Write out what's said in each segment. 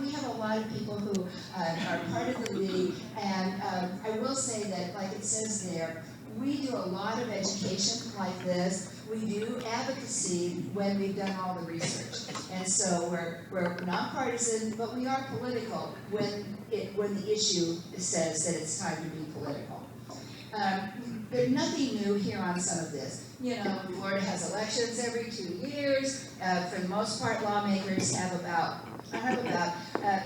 We have a lot of people who are part of the league, and I will say that, like it says there, we do a lot of education like this. We do advocacy when we've done all the research, and so we're nonpartisan, but we are political when the issue says that it's time to be political. There's nothing new here on some of this. You know, Florida has elections every 2 years. For the most part, lawmakers have about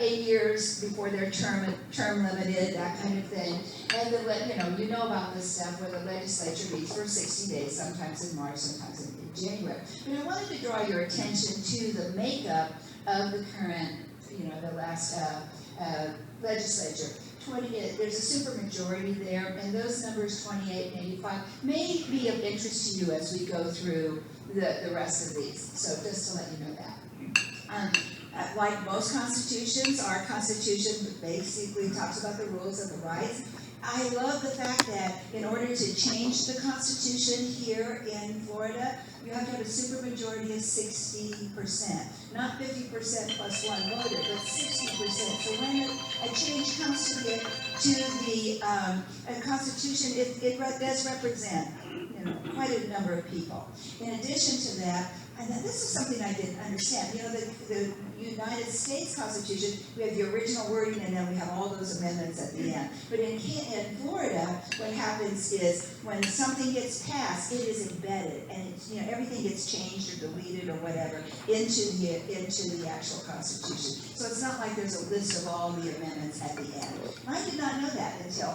8 years before they're term limited, that kind of thing. And you know about this stuff where the legislature meets for 60 days, sometimes in March, sometimes in January. But I wanted to draw your attention to the makeup of the current, the last legislature. There's a supermajority there, and those numbers 28 and 85 may be of interest to you as we go through the rest of these. So just to let you know that. Like most constitutions, our constitution basically talks about the rules and the rights. I love the fact that in order to change the Constitution here in Florida, you have to have a supermajority of 60%. Not 50% plus one voter, but 60%. So when a change comes to the Constitution, it does represent quite a number of people. In addition to that, and this is something I didn't understand. The United States Constitution, we have the original wording, and then we have all those amendments at the end. But in Florida, what happens is when something gets passed, it is embedded, and everything gets changed or deleted or whatever into the actual Constitution. So it's not like there's a list of all the amendments at the end. And I did not know that until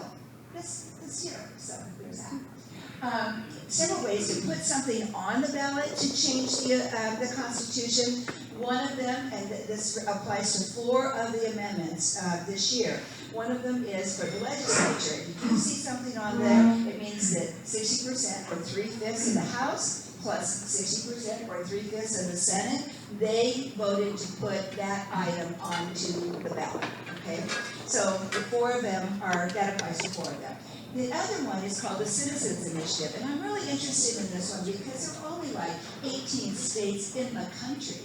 this year. So there's that. Several ways to put something on the ballot to change the Constitution. One of them, and this applies to 4 of the amendments this year, one of them is for the legislature. If you see something on there, it means that 60% or 3/5 in the House plus 60% or 3/5 in the Senate, they voted to put that item onto the ballot. Okay, so the 4 of them that applies to 4 of them. The other one is called the Citizens Initiative, and I'm really interested in this one because there are only like 18 states in the country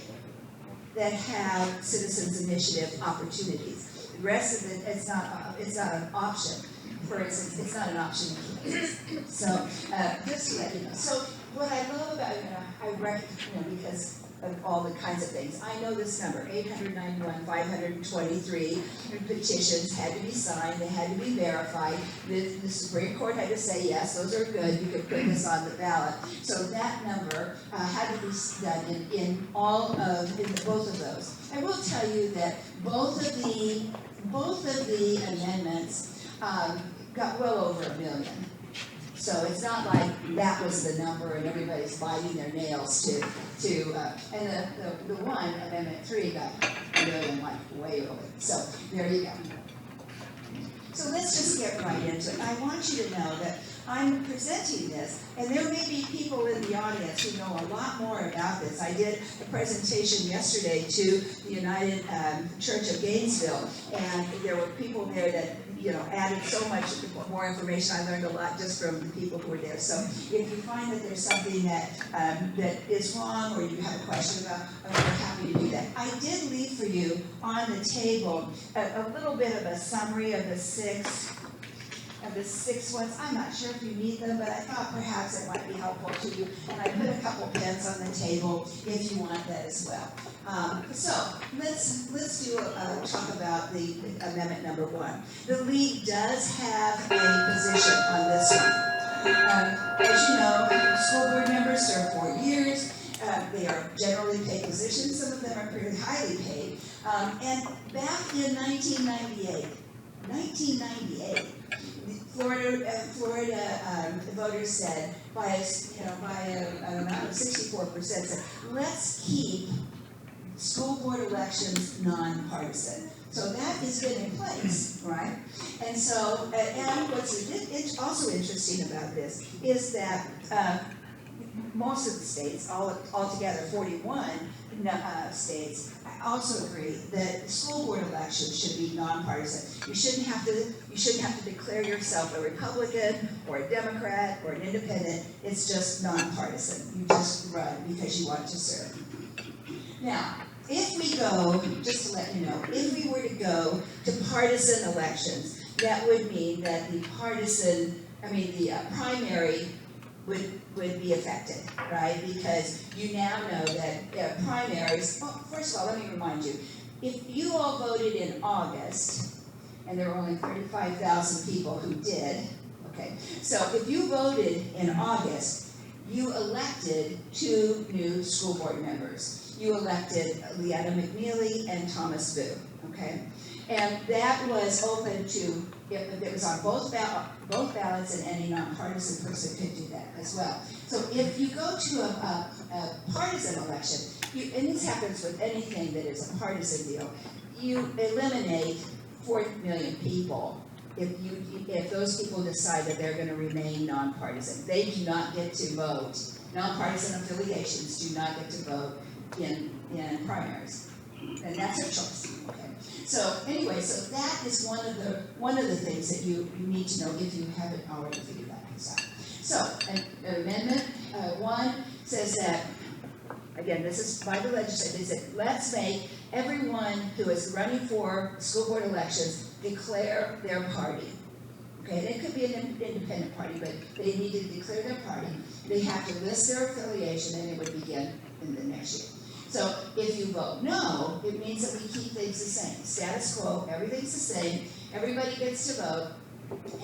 that have Citizens Initiative opportunities. The rest of it, it's not an option. For instance, it's not an option in Kansas. So just to let you know. So what I love about I recognize because of all the kinds of things. I know this number, 891,523 petitions had to be signed, they had to be verified. The Supreme Court had to say, yes, those are good, you can put this on the ballot. So that number had to be done in both of those. I will tell you that both of the amendments got well over 1 million. So it's not like that was the number and everybody's biting their nails and the one, Amendment 3, got 1 million, like way over. So there you go. So let's just get right into it. I want you to know that I'm presenting this, and there may be people in the audience who know a lot more about this. I did a presentation yesterday to the United Church of Gainesville, and there were people there that added so much more information. I learned a lot just from the people who were there. So if you find that there's something that is wrong or you have a question about, we're happy to do that. I did leave for you on the table a little bit of a summary of the six ones. I'm not sure if you need them, but I thought perhaps it might be helpful to you. And I put a couple pens on the table if you want that as well. So let's talk about the amendment number 1. The league does have a position on this one. As you know, school board members serve 4 years. They are generally paid positions. Some of them are pretty highly paid. And back in 1998, Florida voters said by an amount of 64% said, let's keep school board elections nonpartisan. So that has been in place, right? And so, and what's also interesting about this is that most of the states, altogether 41 states, also agree that school board elections should be nonpartisan. You shouldn't have to declare yourself a Republican or a Democrat or an independent. It's just nonpartisan. You just run because you want to serve. Now, if we go, just to let you know, if we were to go to partisan elections, that would mean that the primary would be affected, right? Because you now know that primaries, well, first of all, let me remind you, if you all voted in August, and there were only 35,000 people who did, okay, so if you voted in August, you elected 2 new school board members. You elected Leanna McNeely and Thomas Vu, okay? And that was open to, it was on both ballots, and any nonpartisan person could do that as well. So if you go to a partisan election, and this happens with anything that is a partisan deal, you eliminate 4 million people if those people decide that they're going to remain nonpartisan. They do not get to vote. Nonpartisan affiliations do not get to vote in primaries, and that's a choice. Okay. So anyway, so that is one of the things that you need to know if you haven't already figured that out. So amendment 1 says that, again, this is by the legislature. They said, let's make everyone who is running for school board elections declare their party. Okay, and it could be an independent party, but they need to declare their party. They have to list their affiliation, and it would begin in the next year. So if you vote no, it means that we keep things the same. Status quo, everything's the same, everybody gets to vote,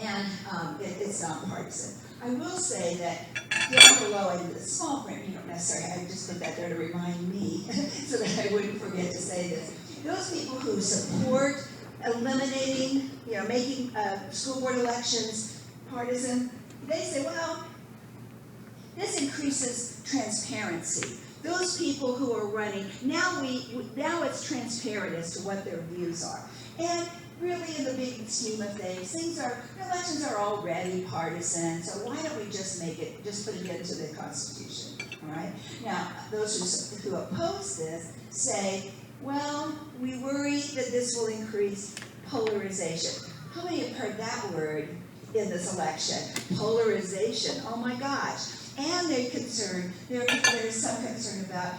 and it's not partisan. I will say that down below in the small print, you don't necessarily, I just put that there to remind me so that I wouldn't forget to say this. Those people who support eliminating, making school board elections partisan, they say, well, this increases transparency. Those people who are running, now it's transparent as to what their views are. And really, in the big scheme of things, elections are already partisan, so why don't we just put it into the Constitution, all right? Now, those who oppose this say, well, we worry that this will increase polarization. How many have heard that word in this election? Polarization, oh my gosh. And they're concerned, there's some concern about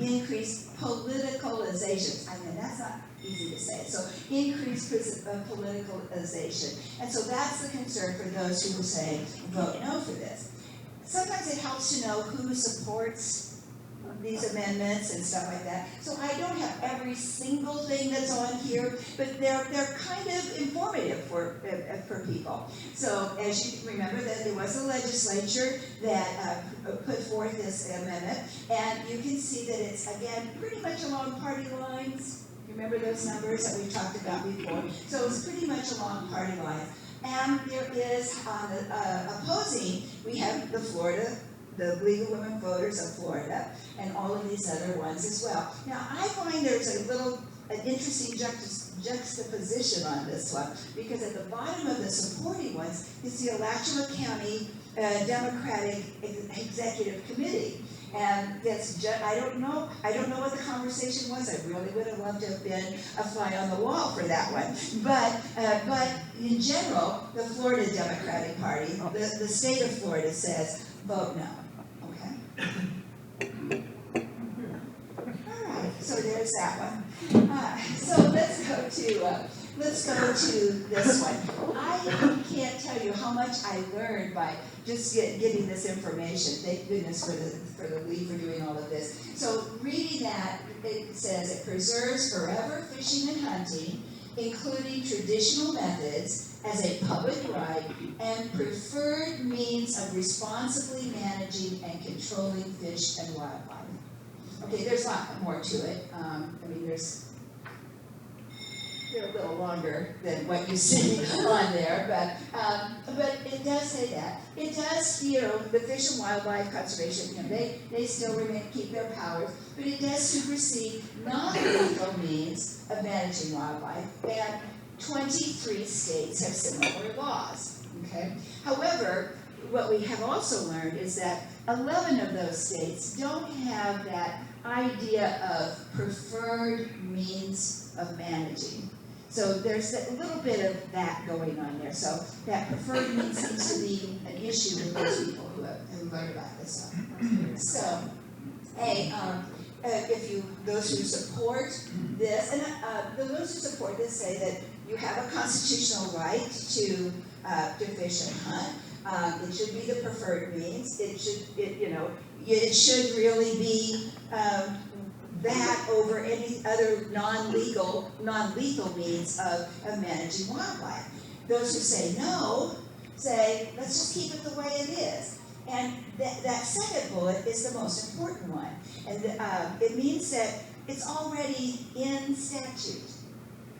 increased politicalization. I mean, that's not easy to say. So increased politicalization. And so that's the concern for those who will say, vote no for this. Sometimes it helps to know who supports these amendments and stuff like that. So I don't have every single thing that's on here, but they're kind of informative for people. So as you remember, that there was a legislature that put forth this amendment, and you can see that it's, again, pretty much along party lines. Remember those numbers that we talked about before? So it's pretty much along party lines. And there is, on the opposing, we have the League of Women Voters of Florida, and all of these other ones as well. Now, I find there's an interesting juxtaposition on this one, because at the bottom of the supporting ones is the Alachua County Democratic Executive Committee. And that's I don't know what the conversation was. I really would have loved to have been a fly on the wall for that one. But in general, the Florida Democratic Party, the state of Florida says, vote no. Okay. All right. So there's that one. So let's go to this one. I can't tell you how much I learned by just getting this information. Thank goodness for the league for doing all of this. So reading that, it says it preserves forever fishing and hunting, including traditional methods, as a public right and preferred means of responsibly managing and controlling fish and wildlife. Okay, there's a lot more to it. They're a little longer than what you see on there, but it does say that. It does, the Fish and Wildlife Conservation, they still keep their powers, but it does supersede non-lethal means of managing wildlife, and 23 states have similar laws, okay? However, what we have also learned is that 11 of those states don't have that idea of preferred means of managing. So there's a little bit of that going on there. So that preferred means seems to be an issue with those people who have learned about this stuff. So, those who support this, and those who support this say that you have a constitutional right to fish and hunt. It should be the preferred means. It should really be that over any other non-lethal means of managing wildlife. Those who say no say, let's just keep it the way it is. And that second bullet is the most important one. And it means that it's already in statute.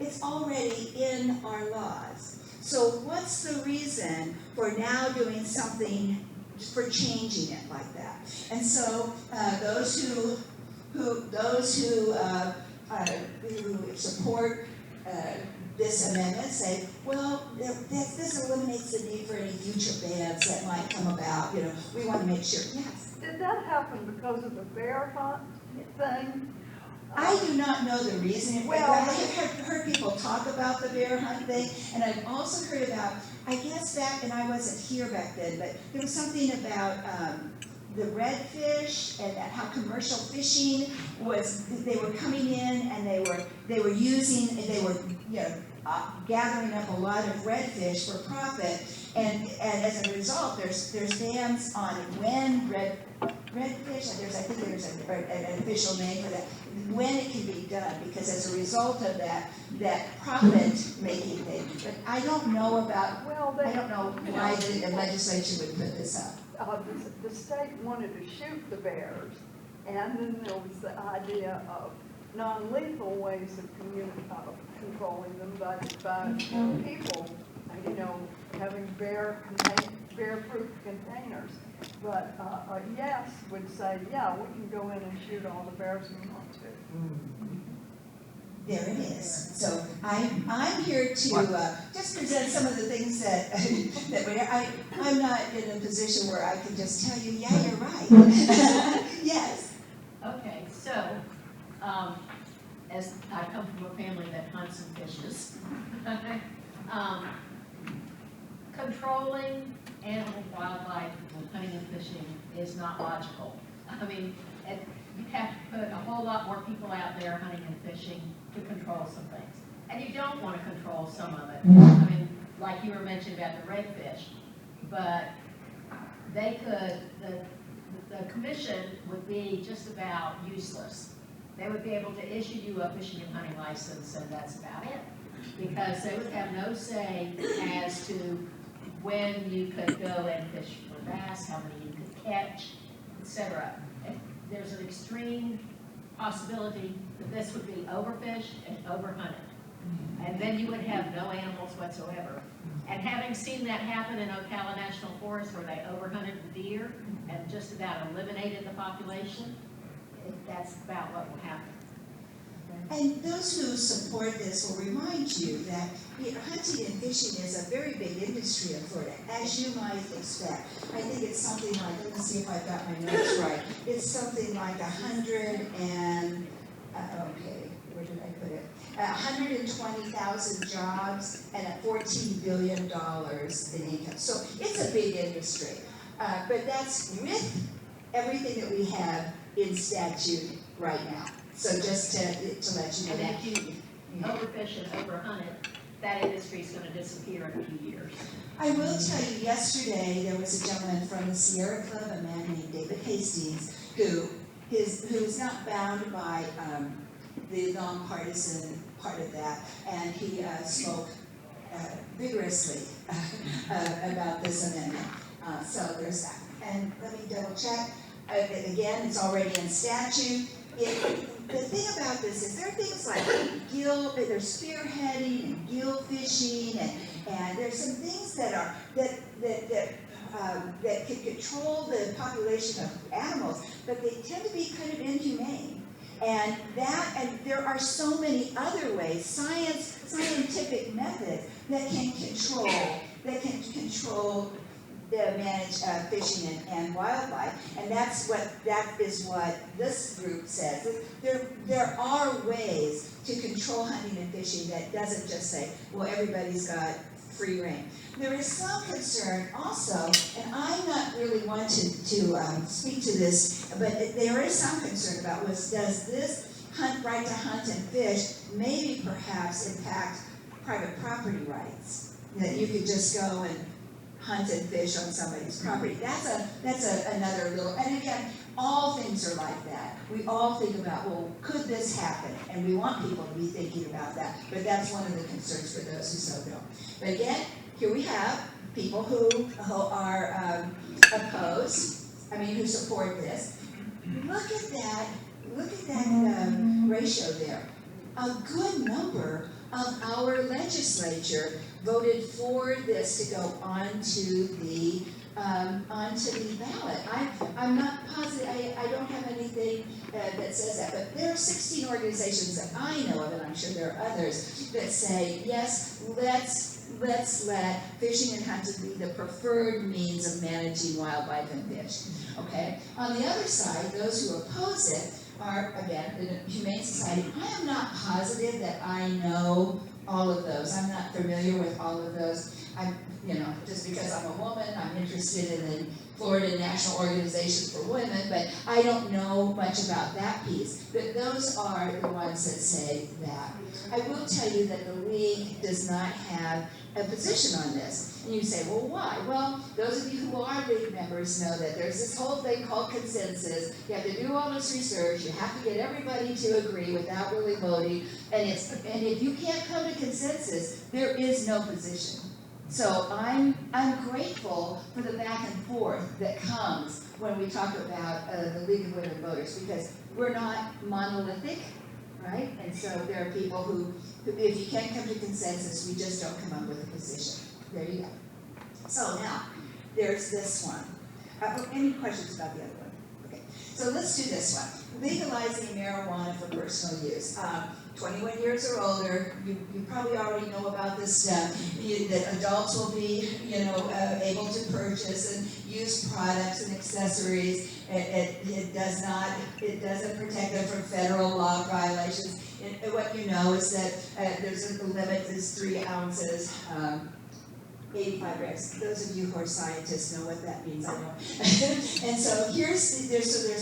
It's already in our laws. So what's the reason for now doing something, for changing it like that? And so those who support this amendment say, well, this eliminates the need for any future bans that might come about. We want to make sure. Yes. Did that happen because of the bear hunt thing? I do not know the reason. Well, I have heard people talk about the bear hunt thing, and I've also heard about, I guess back, and I wasn't here back then, but there was something about the redfish and how commercial fishing was. They were coming in and they were using, and they were gathering up a lot of redfish for profit, and as a result, there's bans on when redfish. I think there's an official name for that. When it can be done, because as a result of that profit-making thing. But I don't know about. Well, I don't know why the legislature would put this up. The state wanted to shoot the bears, and then there was the idea of non-lethal ways of controlling them by people, having bear-proof containers. But a yes would say, yeah, we can go in and shoot all the bears we want to. There it is. So I'm here to just present some of the things that I'm not in a position where I can just tell you, yeah, you're right. Yes. Okay, so as I come from a family that hunts and fishes, controlling animal wildlife with hunting and fishing is not logical. I mean, you have to put a whole lot more people out there hunting and fishing to control some things. And you don't want to control some of it. I mean, like you were mentioning about the redfish, but they could, the commission would be just about useless. They would be able to issue you a fishing and hunting license, and that's about it. Because they would have no say as to when you could go and fish for bass, how many you could catch, etc. There's an extreme possibility that this would be overfished and overhunted. And then you would have no animals whatsoever. And having seen that happen in Ocala National Forest where they overhunted the deer and just about eliminated the population, that's about what will happen. And those who support this will remind you that hunting and fishing is a very big industry in Florida, as you might expect. I think it's something like, let me see if I've got my notes right, it's something like 120,000 jobs and at $14 billion in income. So it's a big industry. But that's with everything that we have in statute right now. So just to let you know that. And if you overfish and overhunt it, that industry is going to disappear in a few years. I will tell you, yesterday there was a gentleman from the Sierra Club, a man named David Hastings, who's not bound by the nonpartisan part of that, and he spoke vigorously about this amendment. So there's that. And let me double check. Again, it's already in statute. The thing about this is there are things like there's spearheading and gill fishing, and there's some things that can control the population of animals, but they tend to be kind of inhumane. And there are so many other ways, scientific methods that can control manage fishing and wildlife, and that is what this group says. There are ways to control hunting and fishing that doesn't just say, well, everybody's got free reign. There is some concern also, and I'm not really one to speak to this, but there is some concern about does this right to hunt and fish maybe perhaps impact private property rights? That you could just go and hunt and fish on somebody's property. That's another little, and again, all things are like that. We all think about, well, could this happen? And we want people to be thinking about that, but that's one of the concerns for those who so don't. But again, here we have people who are opposed, who support this. Look at that ratio there. A good number of our legislature voted for this to go onto the ballot. I'm not positive, I don't have anything that says that, but there are 16 organizations that I know of, and I'm sure there are others, that say, yes, let's let fishing and hunting be the preferred means of managing wildlife and fish, okay? On the other side, those who oppose it are, again, the Humane Society. I am not positive that I know all of those. I'm not familiar with all of those. Just because I'm a woman, I'm interested in the Florida National Organization for Women, but I don't know much about that piece. But those are the ones that say that. I will tell you that the League does not have a position on this. And you say, well, why? Well, those of you who are League members know that there's this whole thing called consensus. You have to do all this research. You have to get everybody to agree without really voting. And if you can't come to consensus, there is no position. So I'm grateful for the back and forth that comes when we talk about the League of Women Voters, because we're not monolithic, right? And so there are people who if you can't come to consensus, we just don't come up with a position. There you go. So now, there's this one. Any questions about the other one? Okay, so let's do this one. Legalizing marijuana for personal use. 21 years or older, you probably already know about this stuff, that adults will be, able to purchase and use products and accessories. It doesn't protect them from federal law violations. What you know is that there's a limit is 3 ounces. 85 grams. Those of you who are scientists know what that means, I know. And so there's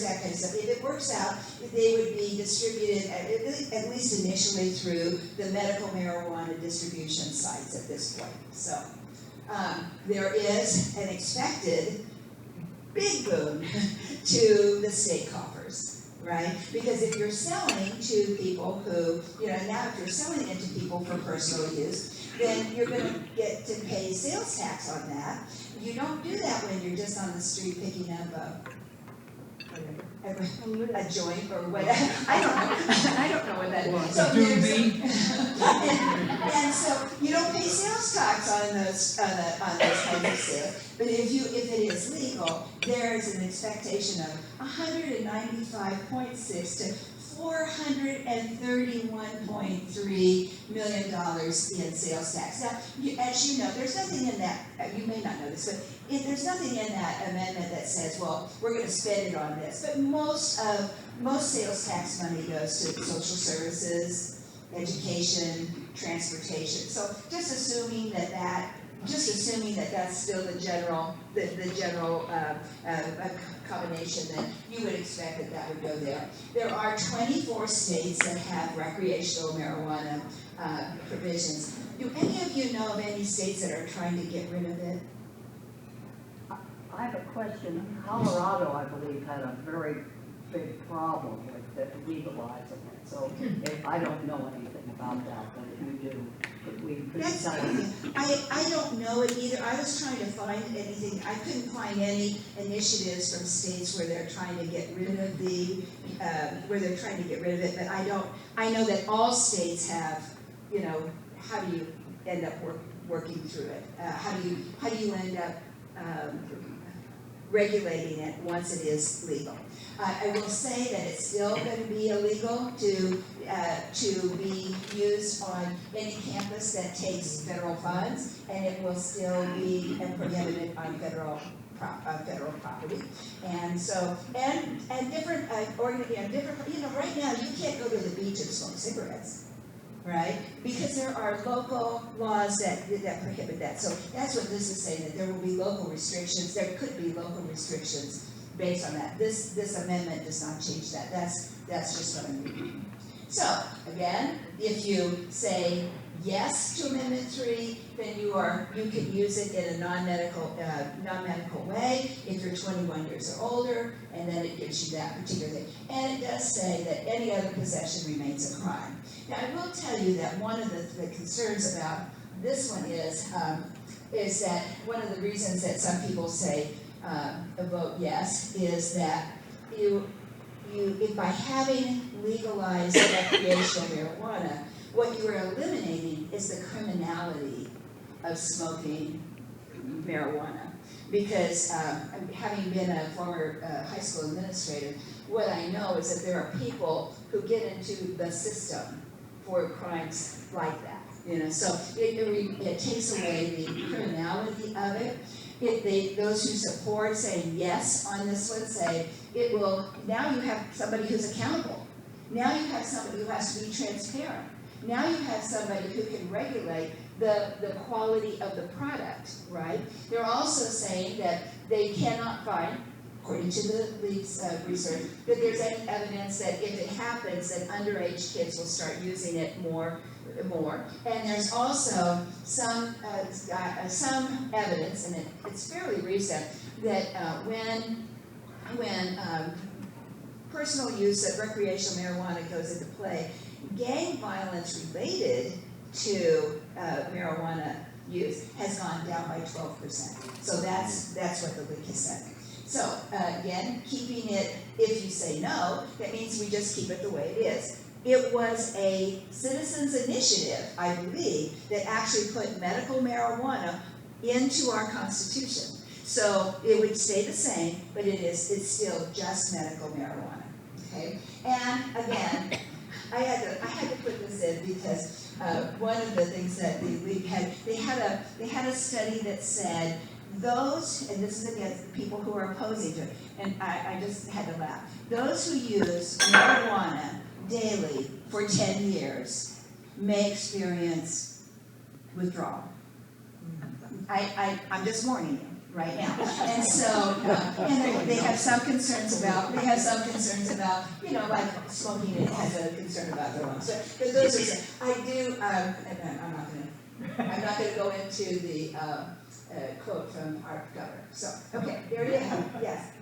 that kind of stuff. If it works out, they would be distributed, at least initially, through the medical marijuana distribution sites at this point. So there is an expected big boom to the state coffers, right? Because if you're selling to people who, now if you're selling it to people for personal use, then you're going to get to pay sales tax on that. You don't do that when you're just on the street picking up a joint or whatever. I don't know what that is. So and so you don't pay sales tax on those kinds of sales. But if it is legal, there is an expectation of $195.6 to $431.3 million in sales tax. Now, as you know, there's nothing in that, you may not know this, but there's nothing in that amendment that says, well, we're going to spend it on this. But most sales tax money goes to social services, education, transportation. So just assuming that that's still the general combination, that you would expect that would go there. There are 24 states that have recreational marijuana provisions. Do any of you know of any states that are trying to get rid of it? I have a question. Colorado, I believe, had a very big problem with legalizing it. So I don't know anything about that, but if you do, could we tell us? I don't know it either. I was trying to find anything. I couldn't find any initiatives from states where they're trying to get rid of it, but I know that all states have, how do you end up working through it? How do you end up regulating it once it is legal? I will say that it's still going to be illegal to be used on any campus that takes federal funds, and it will still be prohibited on federal property. And so, and different, right now you can't go to the beach and smoke cigarettes. right? Because there are local laws that prohibit that. So that's what this is saying, that there will be local restrictions, there could be local restrictions based on that. This amendment does not change that. That's just what I'm reading. So, again, if you say yes to Amendment 3, then you can use it in a non-medical way if you're 21 years or older, and then it gives you that particular thing. And it does say that any other possession remains a crime. Now, I will tell you that one of the concerns about this one is that one of the reasons that some people say vote yes is that if by having legalized recreational marijuana, what you are eliminating is the criminality of smoking marijuana. Because having been a former high school administrator, what I know is that there are people who get into the system for crimes like that. So it takes away the criminality of it. Those who support saying yes on this one say it will, now you have somebody who's accountable. Now you have somebody who has to be transparent. Now you have somebody who can regulate the quality of the product, right? They're also saying that they cannot find, according to the research, that there's any evidence that if it happens, that underage kids will start using it more. And there's also some evidence, and it's fairly recent, that when personal use of recreational marijuana goes into play, gang violence related to marijuana use has gone down by 12%. So that's what the leak is saying. So again, keeping it, if you say no, that means we just keep it the way it is. It was a citizens' initiative, I believe, that actually put medical marijuana into our Constitution. So it would stay the same, but it's still just medical marijuana. Okay? And again, I had to put this in because one of the things that the league had, they had a study that said those, and this is against the people who are opposing to it, and I just had to laugh. Those who use marijuana daily for 10 years may experience withdrawal. I'm just warning you right now. And so, and they have some concerns about, like smoking it has a concern about their lungs. So, but those are, I'm not gonna go into the quote from our governor. So, okay, there you have it, yes.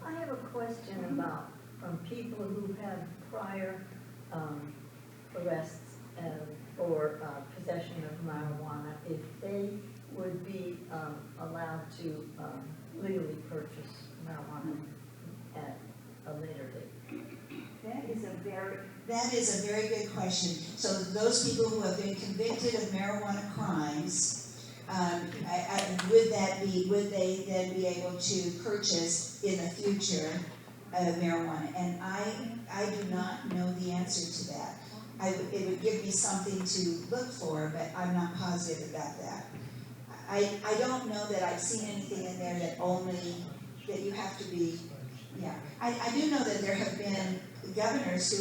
I have a question about from people who have prior arrests for possession of marijuana, if they would be allowed to legally purchase marijuana at a later date? That is a very good question. So those people who have been convicted of marijuana crimes, would they then be able to purchase in the future marijuana? And I do not know the answer to that. It would give me something to look for, but I'm not positive about that. I don't know that I've seen anything in there that you have to be, yeah. I do know that there have been governors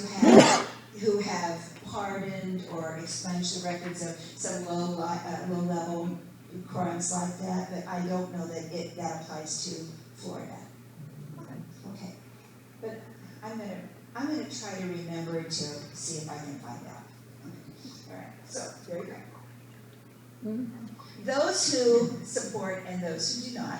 who have pardoned or expunged the records of some low-level crimes like that, but I don't know that that applies to Florida. Okay, but I'm gonna try to remember to see if I can find out. All right, so there you go. Mm-hmm. Those who support and those who do not,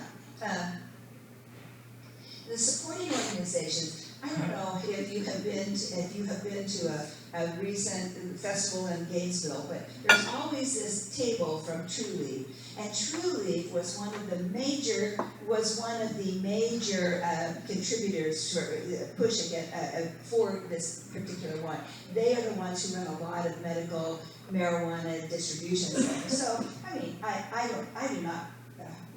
the supporting organizations. I don't know if you have been to a recent festival in Gainesville, but there's always this table from True Leaf, and True Leaf was one of the major contributors to push again for this particular one. They are the ones who run a lot of medical marijuana distribution centers. So I mean, I do not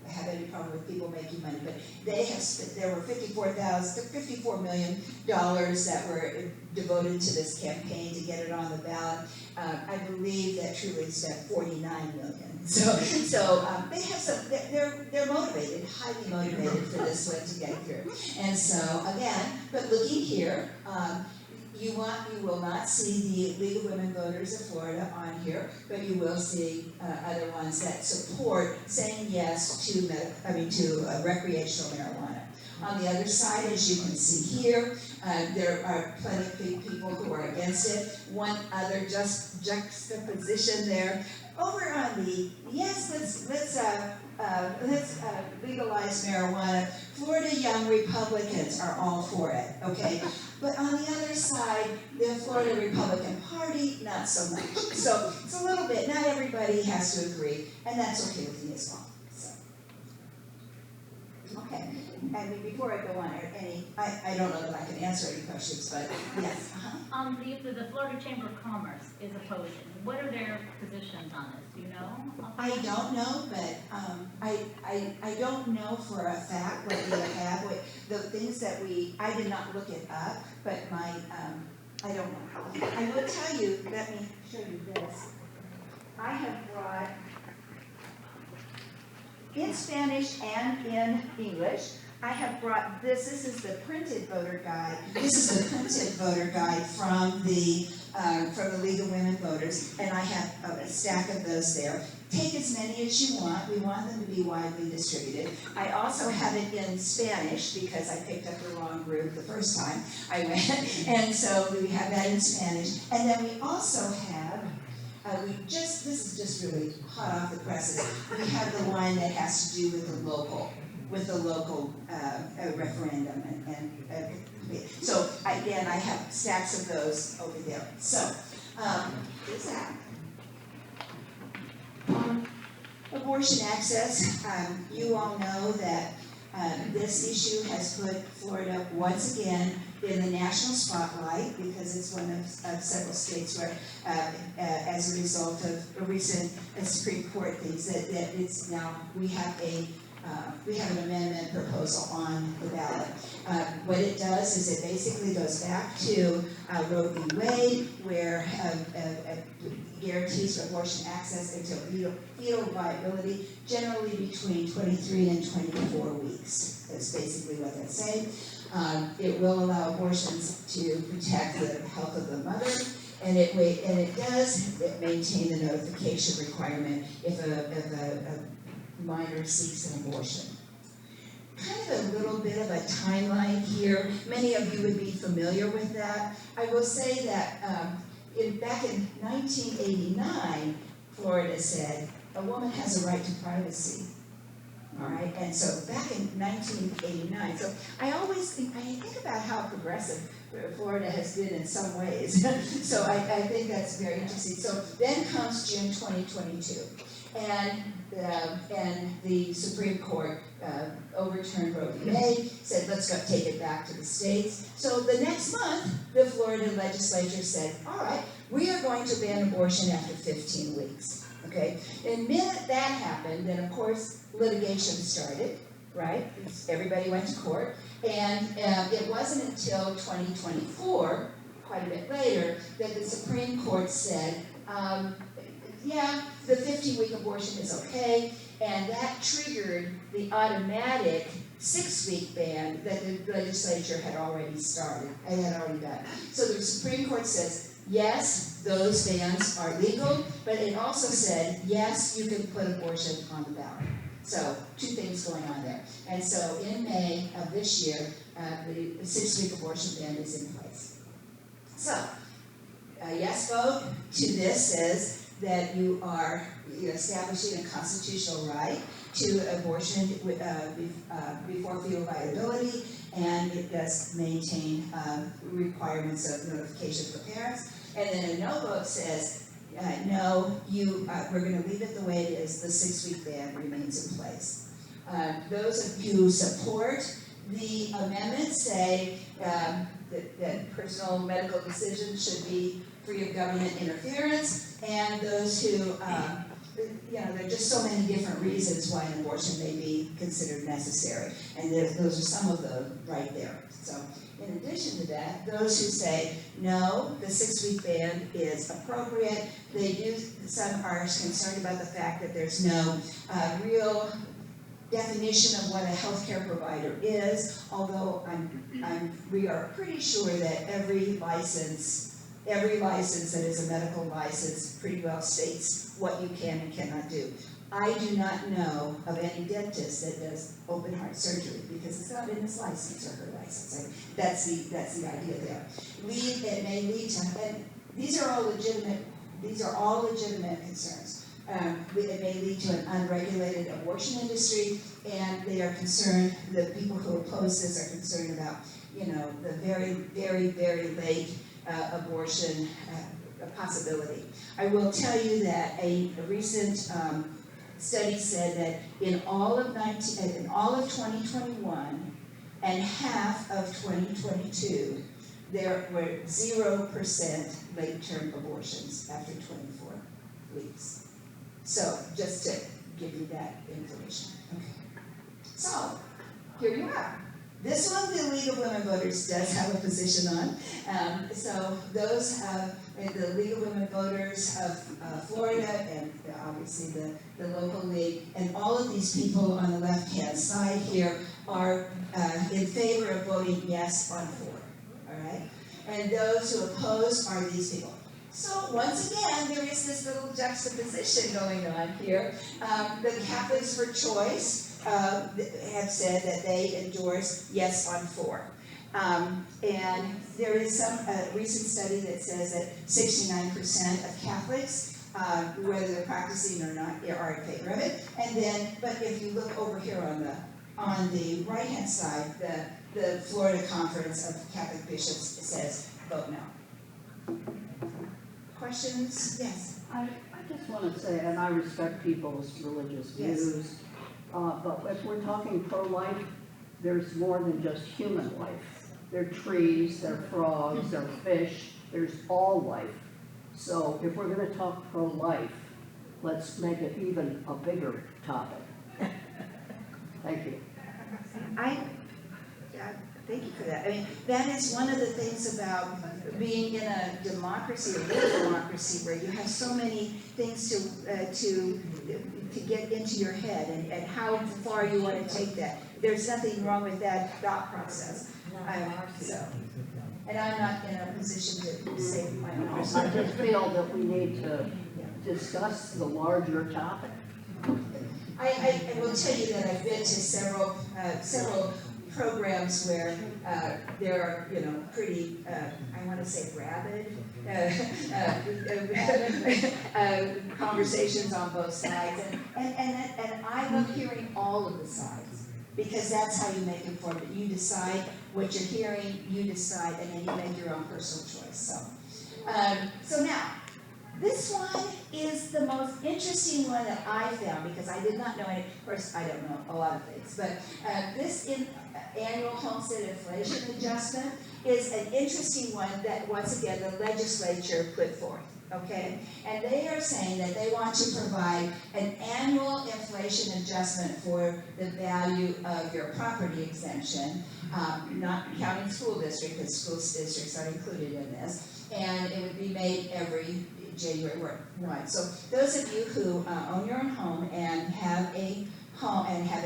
have any problem with people making money, but there were $54 million that were devoted to this campaign to get it on the ballot. I believe that Truly spent $49 million. So they have some. They're motivated, highly motivated for this one to get through. And so again, but looking here, You will not see the League of Women Voters of Florida on here, but you will see other ones that support saying yes to recreational marijuana. On the other side, as you can see here, there are plenty of people who are against it. One other juxtaposition there. Over on the yes, let's legalize marijuana. Florida Young Republicans are all for it, okay? But on the other side, the Florida Republican Party, not so much. So it's a little bit, not everybody has to agree, and that's okay with me as well. So. Okay, and before I go on, I don't know that I can answer any questions, but yes. The Florida Chamber of Commerce is opposing. What are their positions on this? Do you know? I don't know, but I don't know for a fact what they have. The things that I did not look it up, but I don't know. I will tell you, let me show you this. I have brought, in Spanish and in English, I have brought this. This is the printed voter guide. This is the printed voter guide from the League of Women Voters, and I have a stack of those there. Take as many as you want. We want them to be widely distributed. I also have it in Spanish because I picked up the wrong group the first time I went, and so we have that in Spanish. And then we also have, this is just really hot off the presses. We have the one that has to do with the local referendum so again, I have stacks of those over there. So, is that abortion access? You all know that this issue has put Florida once again in the national spotlight because it's one of several states where, as a result of recent Supreme Court things, that it's now we have an amendment proposal on the ballot. What it does is it basically goes back to Roe v. Wade, where guarantees for abortion access until fetal viability, generally between 23 and 24 weeks. That's basically what that's saying. It will allow abortions to protect the health of the mother, and it does maintain the notification requirement if a minor seeks an abortion. Kind of a little bit of a timeline here. Many of you would be familiar with that. I will say that back in 1989, Florida said a woman has a right to privacy. All right, and so back in 1989, so I think about how progressive Florida has been in some ways. So I think that's very interesting. So then comes June 2022. And the Supreme Court overturned Roe v. Wade, said let's go take it back to the states. So the next month, the Florida legislature said, all right, we are going to ban abortion after 15 weeks. Okay, and the minute that happened, then of course litigation started, right? Everybody went to court, and it wasn't until 2024, quite a bit later, that the Supreme Court said, yeah, the 15-week abortion is okay, and that triggered the automatic 6-week ban that the legislature had already started and had already done. So the Supreme Court says, yes, those bans are legal, but it also said, yes, you can put abortion on the ballot. So, two things going on there. And so in May of this year, the 6-week abortion ban is in place. So, a yes vote to this says that you are establishing a constitutional right to abortion before fetal viability, and it does maintain requirements of notification for parents. And then a no vote says, no, we're going to leave it the way it is. The 6-week ban remains in place. Those of you who support the amendment say that personal medical decisions should be free of government interference, and those who, there are just so many different reasons why an abortion may be considered necessary, and those are some of them right there. So, in addition to that, those who say, no, the 6-week ban is appropriate, some are concerned about the fact that there's no real definition of what a healthcare provider is, although we are pretty sure that every license that is a medical license pretty well states what you can and cannot do. I do not know of any dentist that does open heart surgery because it's not in his license or her license. That's the idea there. It may lead to, and these are all legitimate concerns. It may lead to an unregulated abortion industry, and they are concerned, the people who oppose this are concerned about, the very, very, very late abortion possibility. I will tell you that a recent study said that in all of 2021 and half of 2022, there were 0% late-term abortions after 24 weeks. So, just to give you that information. Okay. So, here you are. This one, the League of Women Voters does have a position on. So, those, the League of Women Voters of Florida, and obviously the local league, and all of these people on the left-hand side here are in favor of voting yes on 4. All right? And those who oppose are these people. So once again, there is this little juxtaposition going on here. The Catholics for Choice have said that they endorse yes on 4. And there is some recent study that says that 69% of Catholics, whether they're practicing or not, are in favor of it. And then, but if you look over here on the right-hand side, the Florida Conference of Catholic Bishops says vote no. Questions? Yes. I just want to say, and I respect people's religious views, but if we're talking pro-life, there's more than just human life. There are trees, there are frogs, there are fish, there's all life. So if we're going to talk pro-life, let's make it even a bigger topic. Thank you. Thank you for that. I mean, that is one of the things about being in a democracy, a real democracy, where you have so many things to get into your head, and how far you want to take that. There's nothing wrong with that thought process. And I'm not in a position to say my own. I just feel that we need to discuss the larger topic. I will tell you that I've been to several programs where there are, pretty, I want to say rabid conversations on both sides. And I love hearing all of the sides, because that's how you make informed. You decide what you're hearing, you decide, and then you make your own personal choice. So now, this one is the most interesting one that I found, because I did not know any. Of course, I don't know a lot of things, but this annual homestead inflation adjustment is an interesting one that, once again, the legislature put forth, okay? And they are saying that they want to provide an annual inflation adjustment for the value of your property exemption, not counting school district, because school districts are included in this, and it would be made every January 1. So those of you who own your own home and have a home and have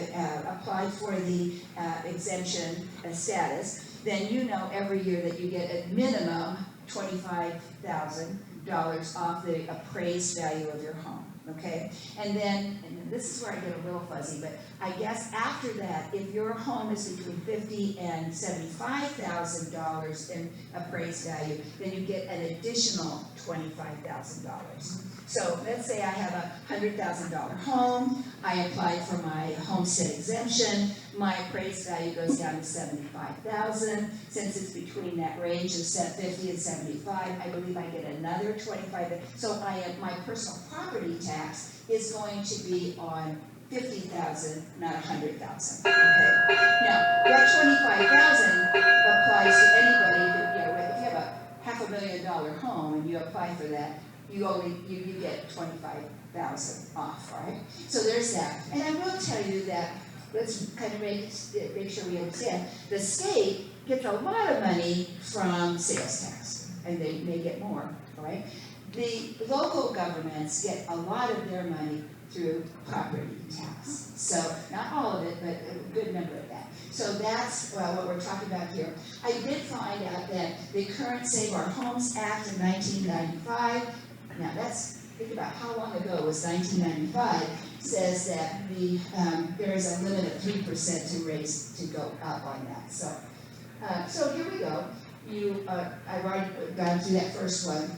applied for the exemption status, then you know every year that you get a minimum $25,000 off the appraised value of your home, okay? And then this is where I get a little fuzzy, but I guess after that, if your home is between $50,000 and $75,000 in appraised value, then you get an additional $25,000. So let's say I have a $100,000 home, I applied for my homestead exemption, my appraised value goes down to $75,000. Since it's between that range of $50,000 and $75,000, I believe I get another $25,000. So my personal property tax is going to be on $50,000, not $100,000. Okay. Now that $25,000 applies to anybody who, if you have a $500,000 home and you apply for that, you get $25,000 off, right? So there's that. And I will tell you that, let's kind of make sure we understand, the state gets a lot of money from sales tax, and they may get more, right? The local governments get a lot of their money through property tax. So, not all of it, but a good number of that. So that's what we're talking about here. I did find out that the current Save Our Homes Act of 1995, now think about how long ago was 1995, says that there is a limit of 3% to go up on that. So here we go. I got through that first one.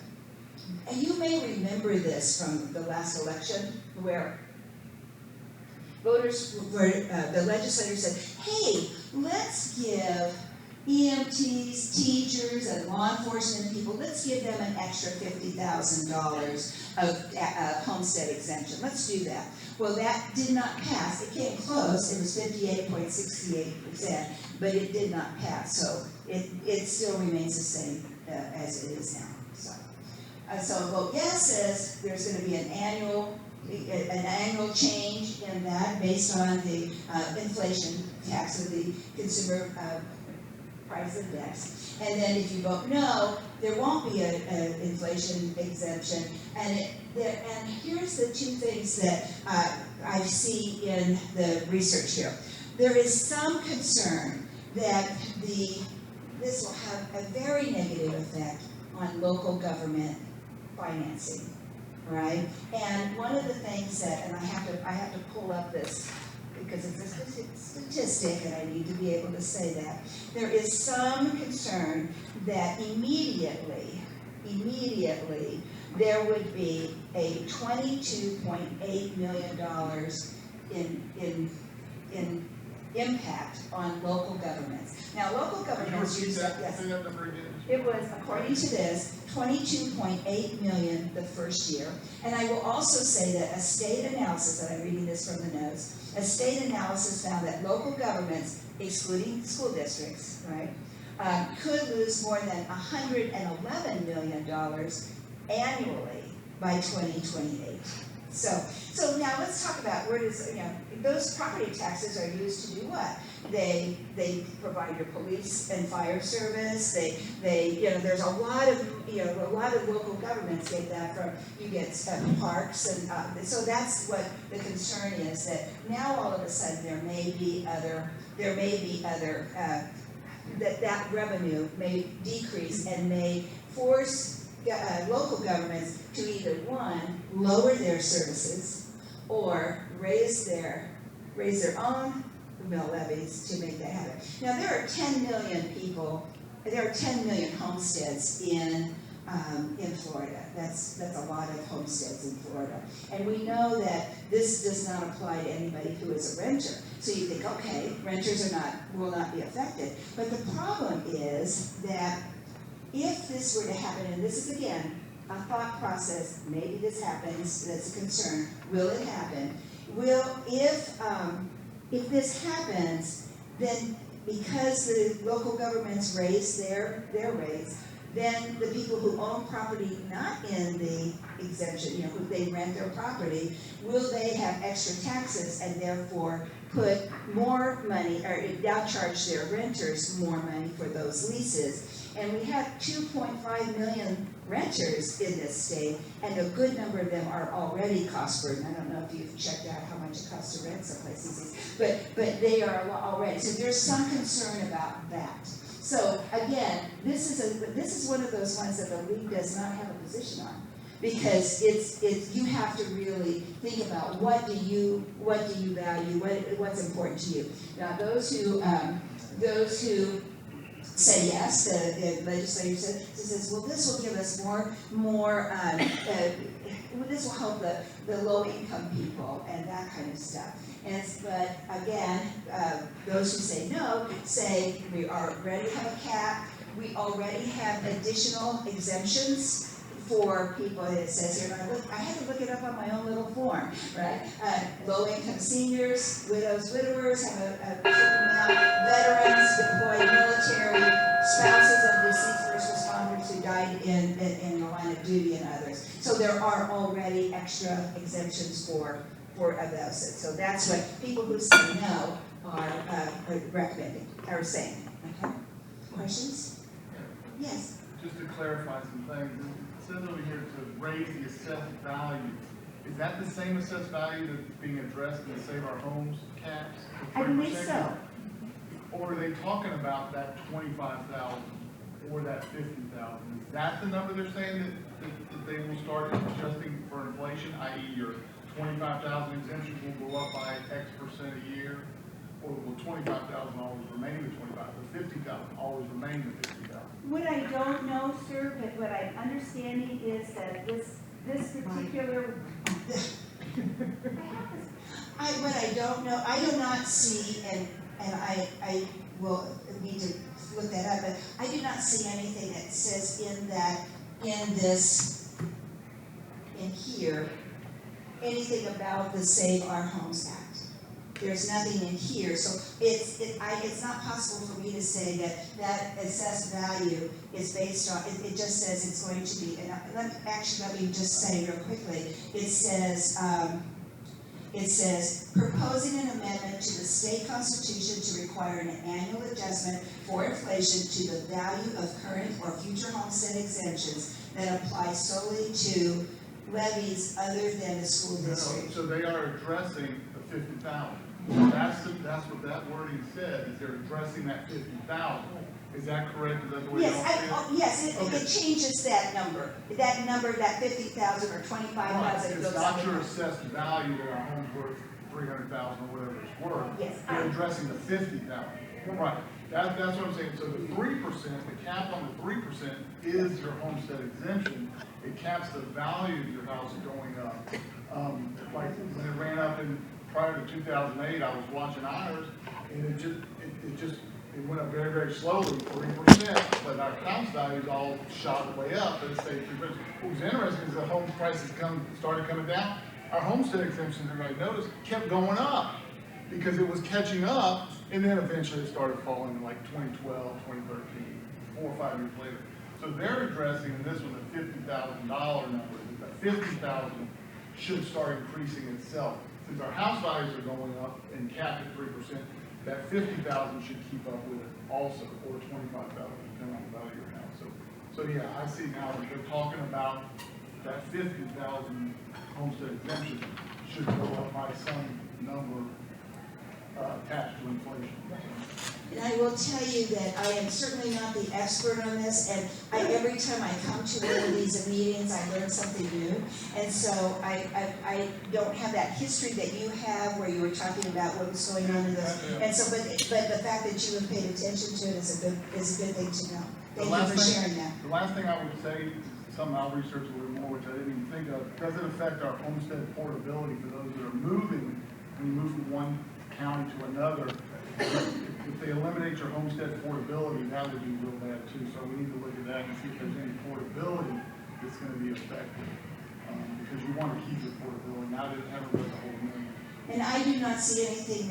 And you may remember this from the last election where the legislators said, hey, let's give EMTs, teachers, and law enforcement people, let's give them an extra $50,000 of homestead exemption. Let's do that. Well, that did not pass. It came close. It was 58.68%, but it did not pass. So it still remains the same as it is now. So vote yes says there's going to be an annual change in that based on the inflation tax of the consumer price index. And then if you vote no, there won't be an inflation exemption. And here's the two things that I see in the research here. There is some concern that this will have a very negative effect on local government financing, right? And one of the things that, and I have to pull up this because it's a statistic and I need to be able to say that, there is some concern that immediately there would be a $22.8 million in impact on local governments. Now, local governments use that, yes. It was, according to this, $22.8 million the first year. And I will also say that a state analysis, and I'm reading this from the notes, a state analysis found that local governments, excluding school districts, right, could lose more than $111 million annually by 2028. So now let's talk about where does, those property taxes are used to do what? They provide your police and fire service. There's a lot of local governments get that from, you get parks, and so that's what the concern is, that now all of a sudden there may be other that revenue may decrease and may force local governments to either, one, lower their services or raise their own mill levies to make that happen. Now there are 10 million people, there are 10 million homesteads in Florida. That's a lot of homesteads in Florida. And we know that this does not apply to anybody who is a renter. So you think, okay, renters will not be affected. But the problem is that if this were to happen, and this is again a thought process, maybe this happens, that's a concern, will it happen? If this happens, then because the local governments raise their rates, then the people who own property not in the exemption, who they rent their property, will they have extra taxes and therefore put more money, or now charge their renters more money for those leases? And we have 2.5 million renters in this state, and a good number of them are already cost burdened. I don't know if you've checked out how much it costs to rent someplace these days, but they are already. So there's some concern about that. So again, this is one of those ones that the league does not have a position on, because you have to really think about what do you value, what's important to you. Now those who say yes, the legislature says, well, this will give us more this will help the low-income people and that kind of stuff. But again, those who say no say we already have a cap, we already have additional exemptions for people. It says here, I had to look it up on my own little form, right? Low-income seniors, widows, widowers have a certain amount, veterans, deployed military, spouses of deceased first responders who died in the line of duty, and others. So there are already extra exemptions for those. So that's what people who say no are recommending, or saying. Okay? Questions? Yes? Just to clarify some things, says over here to raise the assessed value. Is that the same assessed value that's being addressed in the Save Our Homes caps? I believe so. Or are they talking about that 25,000 or that 50,000? Is that the number they're saying that they will start adjusting for inflation, i.e. your 25,000 exemptions will go up by X% a year? Or will 25,000 always remain the 25, or 50,000 always remain the 50,000? What I don't know, sir, but what I'm understanding is that this particular. What I don't know, I do not see, and I will need to look that up, but I do not see anything that says in here, anything about the Save Our Homes Act. There's nothing in here, so it's not possible for me to say that assessed value is based on, it just says it's going to be, and let me just say real quickly, it says, proposing an amendment to the state constitution to require an annual adjustment for inflation to the value of current or future homestead exemptions that apply solely to levies other than the school district. So they are addressing the 50,000. That's what that wording said, is they're addressing that 50,000. Is that correct? Is that the way y'all see it? Yes, Okay. it changes that number, that 50,000 or 25,000 Right, goes it's not up. your assessed value that our home's worth 300,000 or whatever it's worth. Yes. They're addressing the 50,000. Right, that's what I'm saying. So the 3%, the cap on the 3% is your homestead exemption. It caps the value of your house going up. Like when it ran up prior to 2008, I was watching ours, and it went up very, very slowly, 3%, but our house values all shot way up, but it stayed 3%. What was interesting is the home prices started coming down. Our homestead exemptions, everybody noticed, kept going up because it was catching up, and then eventually it started falling in like 2012, 2013, 4 or 5 years later. So they're addressing in this one the $50,000 number, that 50,000 should start increasing itself. Since our house values are going up and capped at 3%, that 50,000 should keep up with it also, or 25,000, depending on the value of your house. So yeah, I see now that they're talking about that 50,000 homestead exemption should go up by some number attached to inflation. And I will tell you that I am certainly not the expert on this, and every time I come to one of these meetings, I learn something new. And so I don't have that history that you have where you were talking about what was going on in this. And so, but the fact that you have paid attention to it is a good thing to know. Thank you for sharing that. The last thing I would say, something I'll research a little more, which I didn't even think of, does it affect our homestead portability for those that are moving, when you move from one county to another? If they eliminate your homestead portability, that would be real bad too. So we need to look at that and see if there's any portability that's going to be affected. Because you want to keep your portability. Now they haven't read the whole million. And I do not see anything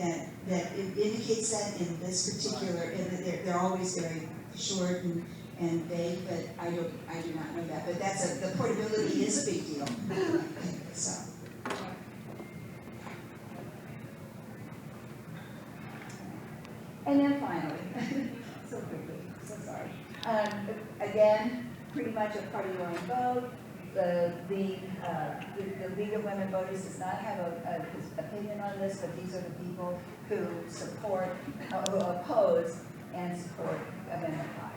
that indicates that in this particular, and they're always very short and vague, but I do not know that. But the portability is a big deal. So. And then finally, so quickly, so sorry. Again, pretty much a party line vote. The League of Women Voters does not have an opinion on this, but these are the people who support, who oppose and support Amendment 5.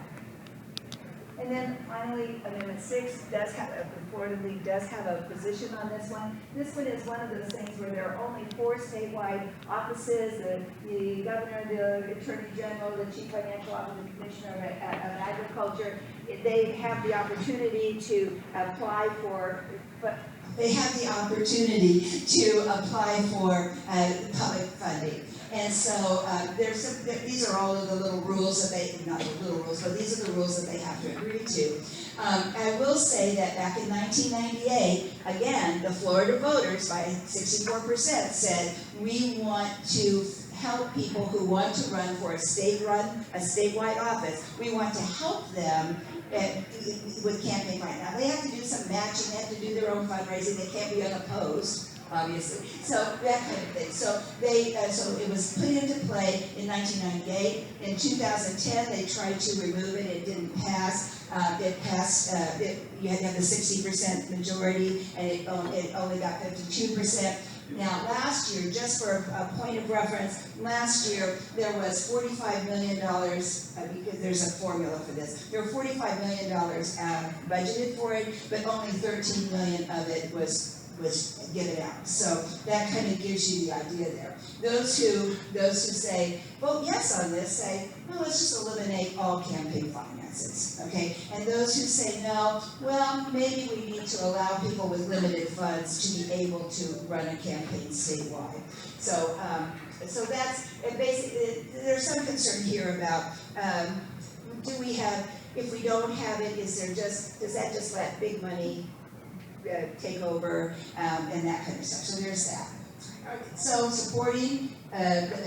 And then finally, Amendment 6 does have, the Florida League does have a position on this one. This one is one of those things where there are only 4 statewide offices, the governor, the attorney general, the chief financial officer, the commissioner of agriculture. They have the opportunity to apply for, they have the opportunity to apply for public funding. And so these are all of the little rules that not the little rules, but these are the rules that they have to agree to. I will say that back in 1998, again, the Florida voters by 64% said, we want to help people who want to run for a statewide office. We want to help them with campaign right now. They have to do some matching, they have to do their own fundraising, they can't be unopposed. obviously. So that kind of thing. So so it was put into play in 1998. In 2010, they tried to remove it. It didn't pass. It passed. You had to have the 60% majority, and it only got 52%. Now, last year, just for a point of reference, last year there was $45 million, because there's a formula for this. There were $45 million budgeted for it, but only $13 million of it was given out. So that kind of gives you the idea there. Those who say, vote yes on this, say, no, let's just eliminate all campaign finances, okay? And those who say no, well, maybe we need to allow people with limited funds to be able to run a campaign statewide. So, so that's basically, there's some concern here about, do we have, if we don't have it, does that just let big money take over, and that kind of stuff. So there's that. So supporting,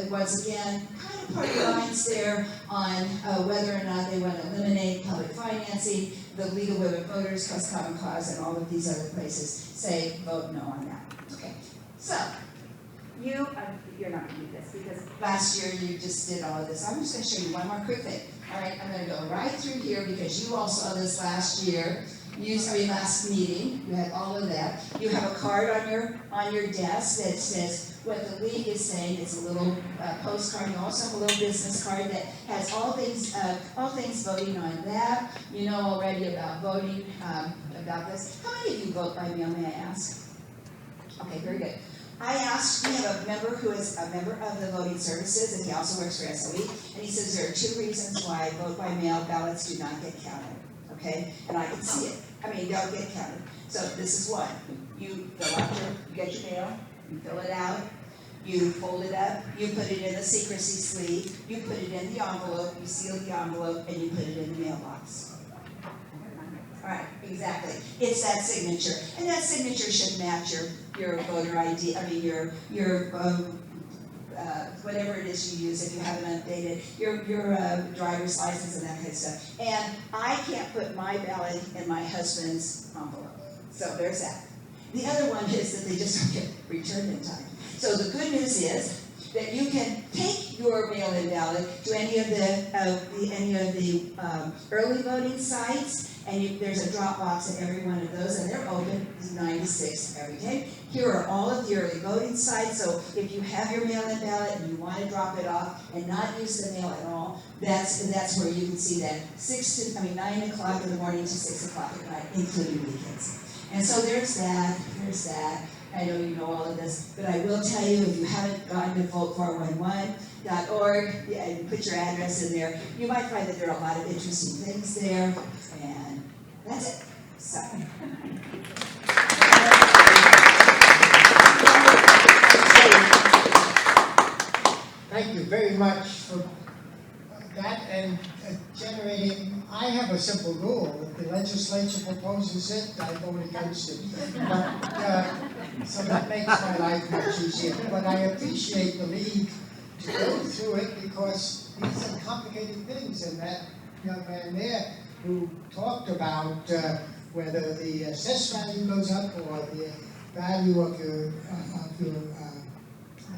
once again, kind of party lines there on whether or not they want to eliminate public financing, the League of Women Voters, plus Common Cause, and all of these other places say vote no on that. Okay, so you're not going to do this because last year you just did all of this. I'm just going to show you one more quick thing. All right, I'm going to go right through here because you all saw this last year. Usually last meeting, you had all of that. You have a card on your desk that says what the league is saying. It's a little postcard. You also have a little business card that has all things voting on that. You know already about voting about this. How many of you vote by mail? May I ask? Okay, very good. I asked, we have a member who is a member of the voting services, and he also works for SOE, and he says there are 2 reasons why vote by mail ballots do not get counted. Okay, and I can see it. I mean, don't get counted. So this is one. You fill out you get your mail, you fill it out, you fold it up, you put it in the secrecy sleeve, you put it in the envelope, you seal the envelope, and you put it in the mailbox. All right, exactly. It's that signature, and that signature should match your voter ID. I mean your whatever it is you use if you haven't updated your driver's license and that kind of stuff. And I can't put my ballot in my husband's envelope. So there's that. The other one is that they just don't get returned in time. So the good news is that you can take your mail-in ballot to any of the early voting sites, and there's a drop box at every one of those, and they're open 9 to 6 every day. Here are all of the early voting sites, so if you have your mail-in ballot and you want to drop it off and not use the mail at all, that's where you can see that 9 o'clock in the morning to 6 o'clock at night, including weekends. And so there's that. I know you know all of this, but I will tell you, if you haven't gone to vote411.org and put your address in there, you might find that there are a lot of interesting things there, and that's it. So. Thank you very much for that and generating. I have a simple rule. If the legislature proposes it, I vote against it. But, so that makes my life much easier. But I appreciate the league to go through it because these are complicated things. And that young man there who talked about whether the assessed value goes up or the value of your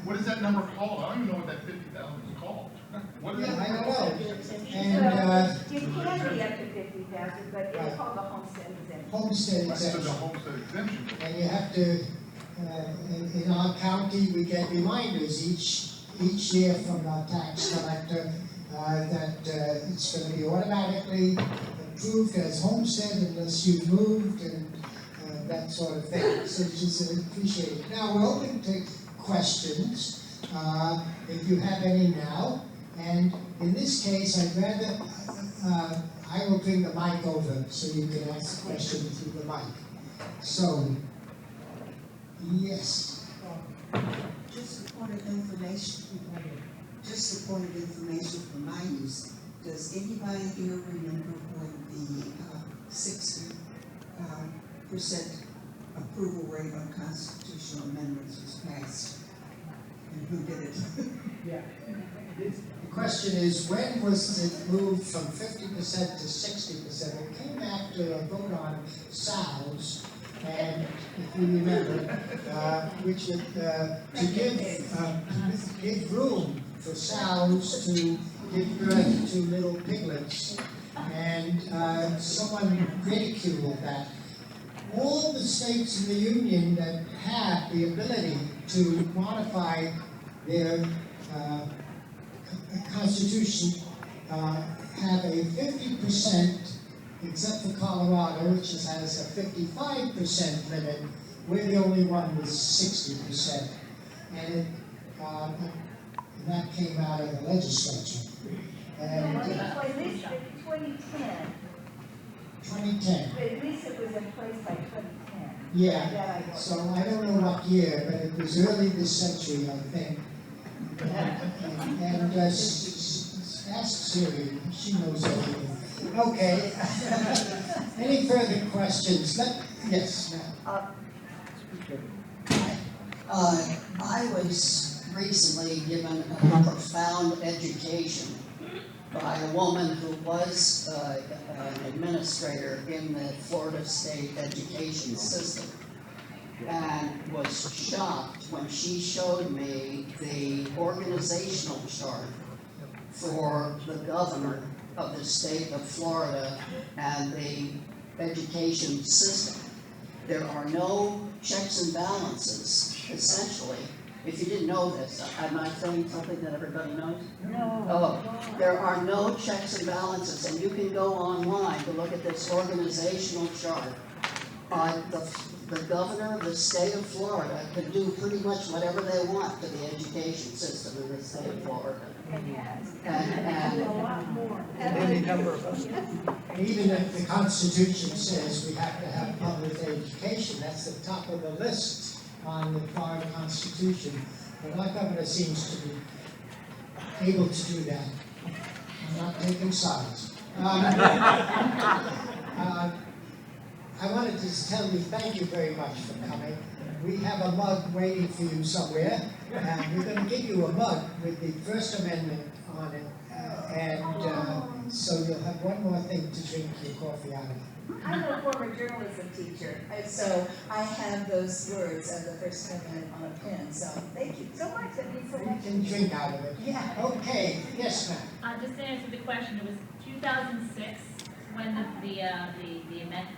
what is that number called? I don't even know what that 50,000 is called. What is that? I don't know. It can be up to 50,000, but it's called the homestead exemption. Homestead So exemption. the homestead exemption. And you have to, in our county, we get reminders each year from our tax collector that it's going to be automatically approved as homestead unless you've moved and that sort of thing. So just appreciate it. Now we're open to questions, if you have any now. And in this case, I'd rather, I will bring the mic over so you can ask a question through the mic. So, yes. Just a point of information. Just a point of information for my use. Does anybody here remember when the 60% approval rate on constitutional amendments was passed? And who did it? Yeah. The question is, when was it moved from 50% to 60%? It came after a vote on SALs, and if you remember, which would, to give room for sows to give birth to little piglets. And someone ridiculed that. All the states in the Union that have the ability to modify their constitution have a 50%, except for Colorado, which has a 55% limit. We're the only one with 60%. And that came out of the legislature. And At least in 2010, 2010. at least it was in place by 2010. Yeah, so I don't know what year, but it was early this century, I think. And ask Siri, she knows everything. Okay. Any further questions? Yes, ma'am. I was recently given a profound education by a woman who was an administrator in the Florida State education system, and was shocked when she showed me the organizational chart for the governor of the state of Florida and the education system. There are no checks and balances, essentially. If you didn't know this, am I saying something that everybody knows? No. Oh, there are no checks and balances, and you can go online to look at this organizational chart. The governor of the state of Florida could do pretty much whatever they want to the education system in the state of Florida. And A lot more. Even if the Constitution says we have to have public education, that's the top of the list on the Florida Constitution. But our governor seems to be able to do that. I'm not taking sides. I wanted to just tell you thank you very much for coming. We have a mug waiting for you somewhere, and we're going to give you a mug with the First Amendment on it, and so you'll have one more thing to drink your coffee out of. I'm a former journalism teacher, and so I have those words of the First Amendment on a pin, so thank you so much. That means so You much. can drink out of it. Yeah. Okay, yes, ma'am. Just to answer the question, it was 2006 when the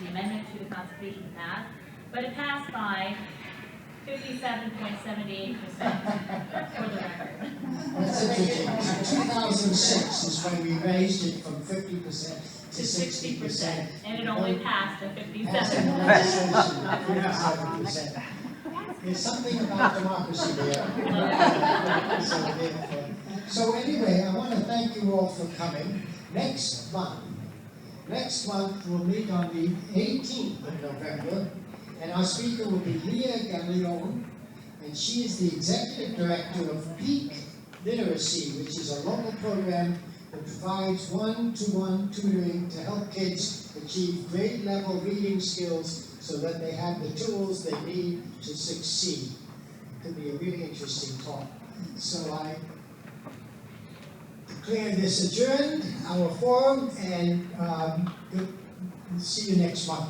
amendment to the Constitution passed, but it passed by 57.78% for the record. That's interesting. 2006 is when we raised it from 50% to 60%. And it only passed at Passed in 57. the legislation, 57%. There's something about democracy there. So anyway, I want to thank you all for coming. Next month we'll meet on the 18th of November, and our speaker will be Leah Galeon, and she is the Executive Director of Peak Literacy, which is a local program that provides one-to-one tutoring to help kids achieve grade-level reading skills so that they have the tools they need to succeed. It could be a really interesting talk. So I declare this adjourned, our forum, and see you next month.